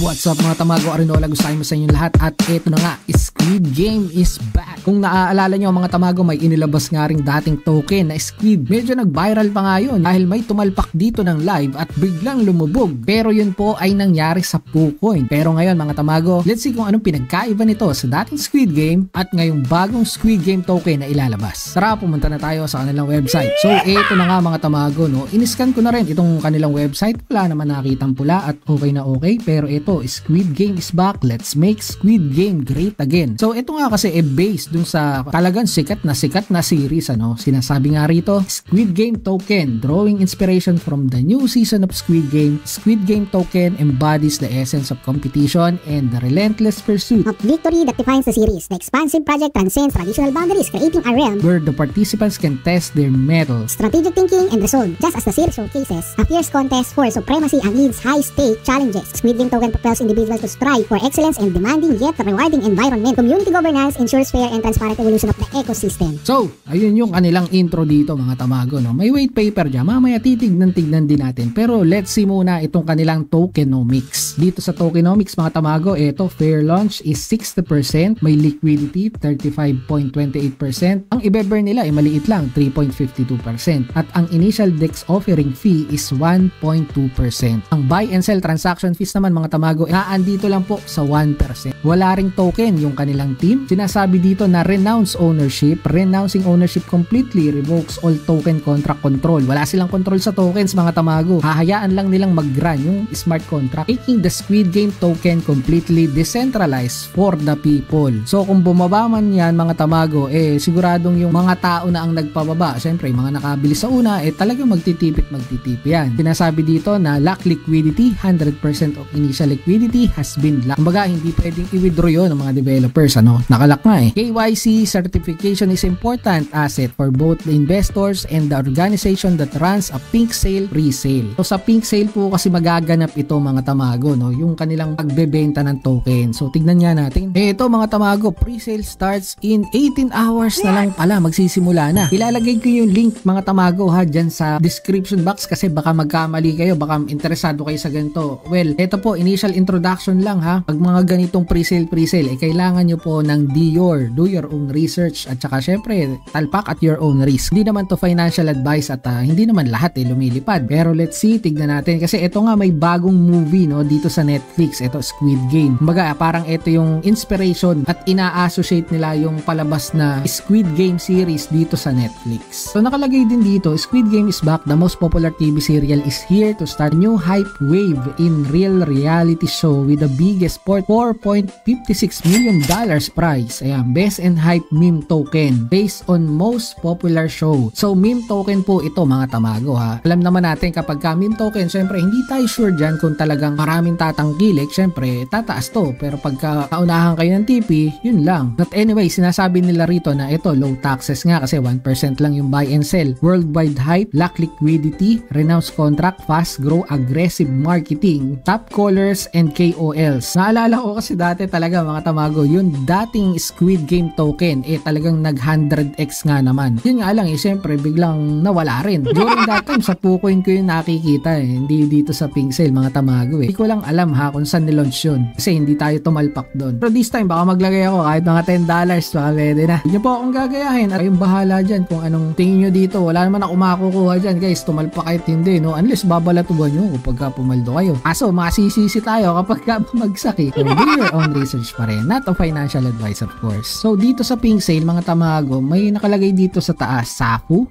What's up mga tamago, Arinola, gusto sa inyong lahat at eto na nga, Squid Game is back. Kung naaalala nyo mga tamago, may inilabas nga ring dating token na Squid. Medyo nag-viral pa nga yun dahil may tumalpak dito ng live at biglang lumubog. Pero yun po ay nangyari sa PooCoin. Pero ngayon mga tamago, let's see kung anong pinagkaiba nito sa dating Squid Game at ngayong bagong Squid Game token na ilalabas. Tara, pumunta na tayo sa kanilang website. So eto na nga mga tamago, no? Iniscan ko na rin itong kanilang website. Wala naman nakitang pula at okay na okay. Pero ito, Squid Game is back. Let's make Squid Game great again. So ito nga kasi based dun sa talagang sikat na series, ano. Sinasabi nga rito, Squid Game token, drawing inspiration from the new season of Squid Game. Squid Game token embodies the essence of competition and the relentless pursuit of victory that defines the series. The expansive project transcends traditional boundaries, creating a realm where the participants can test their mettle, strategic thinking, and resolve. Just as the series showcases a fierce contest for supremacy amidst high-stake challenges, Squid Game token propels individuals to strive for excellence and demanding yet rewarding environment. Community governance ensures fair and transparent evolution of the ecosystem. So, ayun yung kanilang intro dito mga tamago, no? May white paper dyan. Mamaya tignan din natin. Pero let's see muna itong kanilang tokenomics. Dito sa tokenomics mga tamago, ito, fair launch is 60%, may liquidity 35.28%. Ang i-burn nila ay maliit lang, 3.52%. At ang initial DEX offering fee is 1.2%. Ang buy and sell transaction fees naman mga tamago, naandito lang po sa 1%. Wala ring token yung kanilang team. Sinasabi dito na renounce ownership. Renouncing ownership completely revokes all token contract control. Wala silang control sa tokens mga tamago. Hahayaan lang nilang mag-run yung smart contract, making the Squid Game token completely decentralized for the people. So kung bumaba man yan mga tamago, siguradong yung mga tao na ang nagpababa, syempre mga nakabili sa una, talagang magtitipit yan. Sinasabi dito na lock liquidity, 100% of initial liquidity has been locked. Kumbaga, hindi pwedeng i-withdraw yun ng mga developers, ano? Nakalock nga KYC certification is important asset for both the investors and the organization that runs a pink sale pre-sale. So sa pink sale po kasi magaganap ito mga tamago, no? Yung kanilang pagbebenta ng token. So tignan nga natin. Ito mga tamago, pre-sale starts in 18 hours na lang pala, magsisimula na. Ilalagay ko yung link mga tamago ha dyan sa description box kasi baka magkamali kayo, baka interesado kayo sa ganito. Well, ito po, initial introduction lang ha. Pag mga ganitong pre-sale, kailangan nyo po ng do your own research at saka syempre, talpak at your own risk. Hindi naman to financial advice at hindi naman lahat lumilipad. Pero let's see, tignan natin kasi ito nga may bagong movie no dito sa Netflix, ito Squid Game. Kumbaga, parang ito yung inspiration at ina-associate nila yung palabas na Squid Game series dito sa Netflix. So nakalagay din dito, Squid Game is back. The most popular TV serial is here to start a new hype wave in real reality show with the biggest $4.56 million prize. Ayan, best and hype meme token based on most popular show. So meme token po ito mga tamago ha. Alam naman natin kapag meme token, syempre hindi tayo sure dyan kung talagang maraming tatangkilik, syempre tataas to. Pero pagka kaunahan kayo ng TP, yun lang. But anyway, sinasabi nila rito na ito low taxes nga kasi 1% lang yung buy and sell. Worldwide hype, lock liquidity, renounce contract, fast grow, aggressive marketing, top callers and KOLs. Naalala ko kasi dati talaga mga tamago, yung dating Squid Game token talagang nag 100x nga naman. Yun nga lang syempre biglang nawala rin. During that time sa PooCoin ko yung nakikita hindi dito sa pink sale mga tamago Hindi ko lang alam ha kung saan nilaunch yun kasi hindi tayo tumalpak doon. Pero this time baka maglagay ako kahit mga $10 baka pwede na. Hindi po akong gagayahin at kayong bahala dyan kung anong tingin nyo dito. Wala naman ako makukuha dyan guys, tumalpak kahit hindi no, unless babalatuban nyo kapag pumaldo kayo. Aso masisisi tayo kapag bumagsak Do your own research pa rin, not a financial advice of course. So dito sa pink sale mga tamago, may nakalagay dito sa taas, SAFU,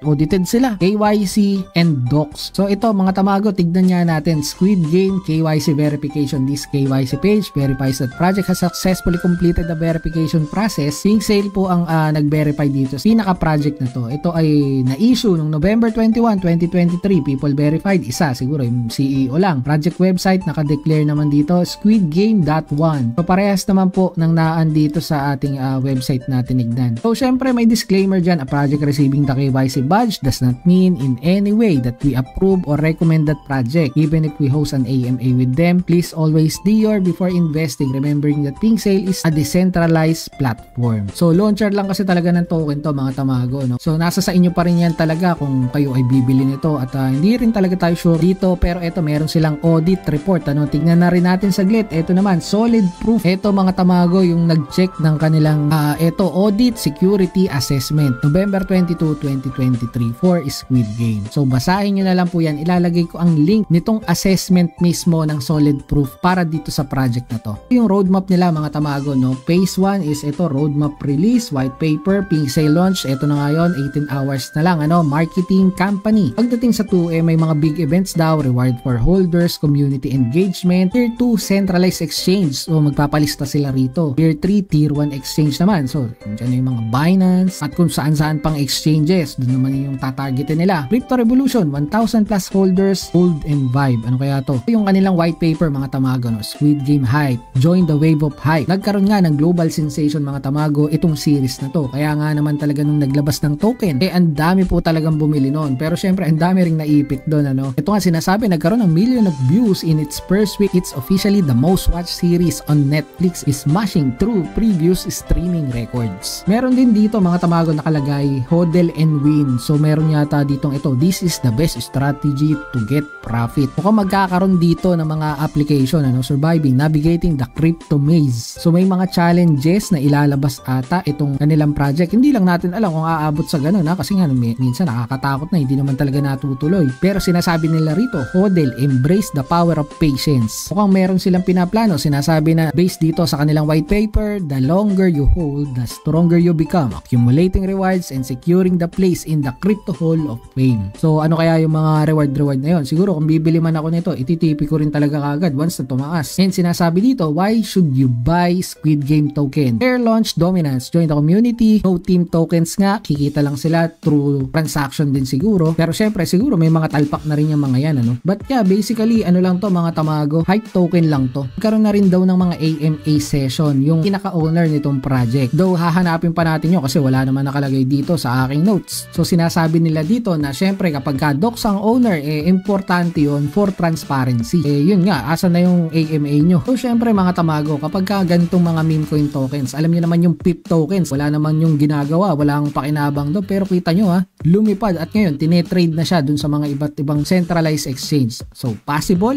audited sila, KYC and docs. So ito mga tamago, tignan nga natin, Squid Game KYC verification. This KYC page verifies that project has successfully completed the verification process. Pink sale po ang nag-verify dito. Pinaka-project na to. Ito ay na-issue noong November 21, 2023. People verified, isa, siguro yung CEO lang. Project website, naka-declare naman dito, squidgame.1. So parehas naman po ng naan dito sa ating website na tinignan. So syempre may disclaimer dyan, a project receiving the KYC badge does not mean in any way that we approve or recommend that project. Even if we host an AMA with them, please always do your before investing, remembering that Pink Sale is a decentralized platform. So launcher lang kasi talaga ng token to mga tamago no? So nasa sa inyo pa rin yan talaga kung kayo ay bibili nito at hindi rin talaga tayo sure dito, pero eto meron silang audit report no? Tignan na rin natin saglit. Ito naman, Solid Proof. Ito mga tamago, yung nag-check ng kanilang audit security assessment. November 22, 2023 for Squid Game. So basahin nyo na lang po yan. Ilalagay ko ang link nitong assessment mismo ng Solid Proof para dito sa project na to. Yung roadmap nila mga tamago, no? Phase 1 is ito, roadmap release, white paper, pink sale launch. Ito na ngayon, 18 hours na lang, ano? Marketing campaign. Pagdating sa 2, may mga big events daw, reward for holders, community engagement. Tier 2, centralized exchange. So magpapalista sila rito. Tier 3, Tier 1 exchange naman. So dyan yung mga Binance at kung saan-saan pang exchanges. Doon naman yung tatargetin nila. Crypto Revolution, 1,000 plus holders, hold and vibe. Ano kaya to? Yung kanilang white paper mga tamago, no? Squid Game hype. Join the wave of hype. Nagkaroon nga ng global sensation mga tamago itong series na to. Kaya nga naman talaga nung naglabas ng token, ang dami po talagang bumili noon. Pero syempre, ang dami ring naipit doon, ano? Ito nga sinasabi, nagkaroon ng million of views in its first week. It's officially the most watched series on Netflix, is smashing through previous streaming records. Meron din dito mga tamago nakalagay, hodl and win. So meron yata ditong ito, this is the best strategy to get profit. Mukhang magkakaroon dito ng mga application, ano? Surviving, navigating the crypto maze. So may mga challenges na ilalabas ata itong kanilang project. Hindi lang natin alam kung aabot sa ganun, ha? Kasi nga minsan nakakatakot na, hindi naman talaga natutuloy. Pero sinasabi nila rito, hodl, embrace the power of patience. Mukhang meron silang pinaplano. Sinasabi na based dito sa kanilang white paper, the longer you hold, the stronger you become, accumulating rewards and securing the place in the crypto hall of fame. So ano kaya yung mga reward na yun? Siguro kung bibili man ako nito, ititipi ko rin talaga kagad once na tumaas. And sinasabi dito, why should you buy Squid Game token? Fair launch dominance, join the community, no team tokens nga, kikita lang sila through transaction din siguro. Pero syempre siguro may mga talpak na rin yung mga yan, ano? But yeah, basically ano lang to mga tamago, hype token lang to. Nagkaroon na rin daw ng mga AMA session yung pinaka-owner nitong project. Though hahanapin pa natin yun kasi wala naman nakalagay dito sa aking notes. So sinasabi nila dito na syempre kapag ka-docs ang owner, importante yun for transparency. Yun nga, asa na yung AMA nyo? So syempre mga tamago, kapag ka ganitong mga meme coin tokens, alam nyo naman yung PIP tokens, wala naman yung ginagawa, walang pakinabang doon, pero kita nyo lumipad at ngayon tinetrade na siya dun sa mga iba't ibang centralized exchange. So possible,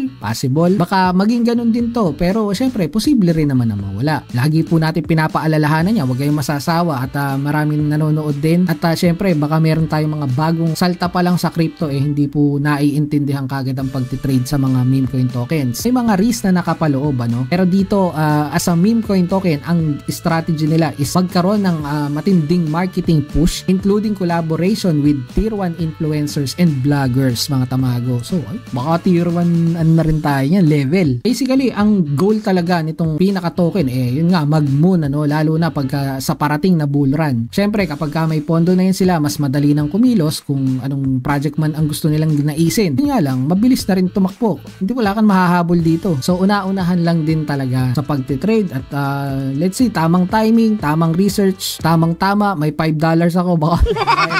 baka maging ganun din to, pero syempre posible rin naman na mawala. Lagi po natin pinapaalalahanan niya, huwag kayong masasawa at maraming nanonood din at syempre baka meron tayong mga bagong salta pa lang sa crypto hindi po naiintindihan kagad ang pagtitrade sa mga meme coin tokens. May mga risk na nakapaloob, ano? Pero dito as a meme coin token, ang strategy nila is magkaroon ng matinding marketing push including collaboration with tier 1 influencers and vloggers mga tamago. So baka tier 1 na rin tayo yan, level. Basically ang goal talaga nitong pinaka token yun nga, mag-moon, ano? Lalo na pagka sa parating na bull run. Syempre kapag may pondo na yun sila, mas madali nang kumilos kung anong project man ang gusto nilang ginaisin. Yun nga lang, mabilis na rin tumakbo. Hindi, wala kang mahahabol dito. So una-unahan lang din talaga sa pagtitrade at let's see, tamang timing, tamang research, tamang-tama, may $5 ako, baka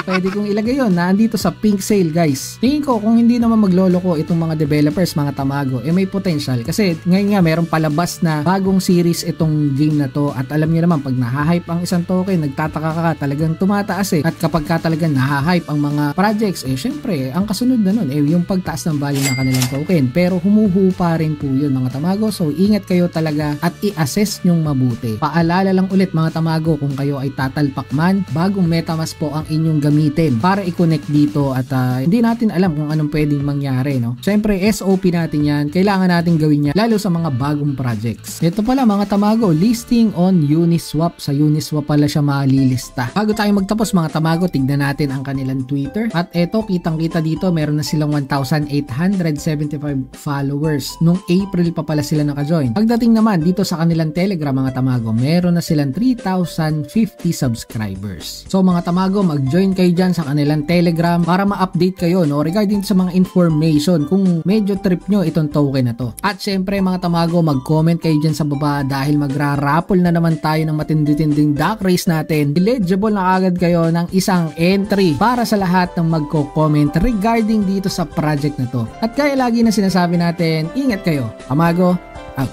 pwede kong ilagay yun na andito sa pink sale, guys. Tingin ko kung hindi naman magloloko itong mga developers, mga tamago, may potential kasi ngayon nga merong palabas na bagong series itong game na to at alam niyo naman pag nahahype ang isang token, nagtataka ka talagang tumataas at kapag ka talagang nahahype ang mga projects syempre ang kasunod na nun yung pagtaas ng value ng kanilang token, pero humuhupa rin po yun mga tamago. So ingat kayo talaga at i-assess nyong mabuti. Paalala lang ulit mga tamago, kung kayo ay tatalpak man, bagong MetaMask po ang inyong gamitin para i-connect dito at hindi natin alam kung anong pwedeng mangyari, no? Syempre SOP natin yan, kailangan natin gawin yan lalo sa mga bagong projects. Ito pala mga tamago, listing on Uniswap. Sa Uniswap pala siya malilista. Bago tayo magtapos mga tamago, tignan natin ang kanilang Twitter at eto, kitang-kita dito meron na silang 1,875 followers. Nung April pa pala sila naka-join. Pagdating naman dito sa kanilang Telegram mga tamago, meron na silang 3,050 subscribers. So mga tamago, mag-join kayo dyan sa kanilang Telegram para ma-update kayo, no, regarding sa mga information kung medyo trip nyo itong token na to. At syempre mga tamago, mag-comment kayo dyan sa baba dahil magra-raffle na naman tayo ng matindi-tinding duck race natin. Eligible na agad kayo ng isang entry para sa lahat ng magko-comment regarding dito sa project na to. At kaya lagi na sinasabi natin, ingat kayo. Tamago, out.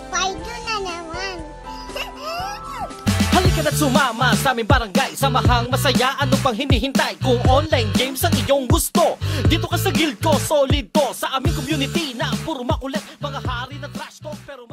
Halika na't sumama sa aming barangay, samahang masaya, ano pang hinihintay? Kung online games ang iyong gusto, dito ka sa guild ko, solid to sa aming community na puro makulit, mga hari na trash talk. pero